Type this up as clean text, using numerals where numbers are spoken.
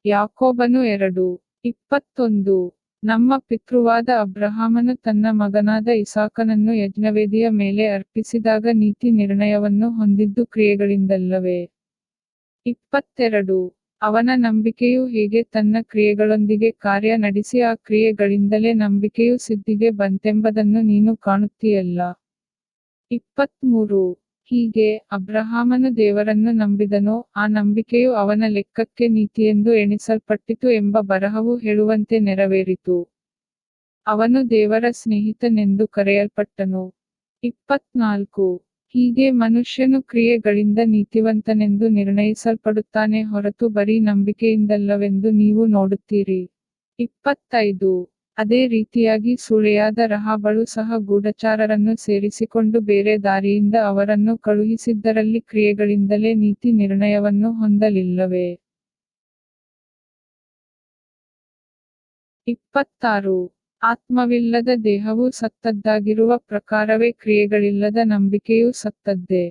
ಯಾಕೋಬನು 2:21. ನಮ್ಮ ಪಿತೃವಾದ ಅಬ್ರಹಾಮನು ತನ್ನ ಮಗನಾದ ಇಸಾಕನನ್ನು ಯಜ್ಞವೇದಿಯ ಮೇಲೆ ಅರ್ಪಿಸಿದಾಗ ನೀತಿ ನಿರ್ಣಯವನ್ನು ಹೊಂದಿದ್ದು ಕ್ರಿಯೆಗಳಿಂದಲ್ಲವೇ? 22. ಅವನ ನಂಬಿಕೆಯು ಹೇಗೆ ತನ್ನ ಕ್ರಿಯೆಗಳೊಂದಿಗೆ ಕಾರ್ಯ ನಡೆಸಿ ಆ ಕ್ರಿಯೆಗಳಿಂದಲೇ ನಂಬಿಕೆಯು ಸಿದ್ಧಿಗೆ ಬಂತೆಂಬುದನ್ನು ನೀನು ಕಾಣುತ್ತೀಯಲ್ಲ. 23. ಹೀಗೆ, ಅಬ್ರಹಾಮನು ದೇವರನ್ನು ನಂಬಿದನೋ, ಆ ನಂಬಿಕೆಯು ಅವನ ಲೆಕ್ಕಕ್ಕೆ ನೀತಿಯೆಂದು ಎಣಿಸಲ್ಪಟ್ಟಿತು ಎಂಬ ಬರಹವು ಹೇಳುವಂತೆ ನೆರವೇರಿತು. ಅವನು ದೇವರ ಸ್ನೇಹಿತನೆಂದು ಕರೆಯಲ್ಪಟ್ಟನು. 24. ಹೀಗೆ ಮನುಷ್ಯನು ಕ್ರಿಯೆಗಳಿಂದ ನೀತಿವಂತನೆಂದು ನಿರ್ಣಯಿಸಲ್ಪಡುತ್ತಾನೆ ಹೊರತು ಬರೀ ನಂಬಿಕೆಯಿಂದಲ್ಲವೆಂದು ನೀವು ನೋಡುತ್ತೀರಿ. 25. ಅದೇ ರೀತಿಯಾಗಿ ಸೂಳೆಯಾದ ರಹಾಬಳು ಸಹ ಗೂಢಚಾರರನ್ನು ಸೇರಿಸಿಕೊಂಡು ಬೇರೆ ದಾರಿಯಿಂದ ಅವರನ್ನು ಕಳುಹಿಸಿದ್ದರಲ್ಲಿ ಕ್ರಿಯೆಗಳಿಂದಲೇ ನೀತಿ ನಿರ್ಣಯವನ್ನು ಹೊಂದಲಿಲ್ಲವೇ? 26. ಆತ್ಮವಿಲ್ಲದ ದೇಹವು ಸತ್ತದ್ದಾಗಿರುವ ಪ್ರಕಾರವೇ ಕ್ರಿಯೆಗಳಿಲ್ಲದ ನಂಬಿಕೆಯೂ ಸತ್ತದ್ದೇ.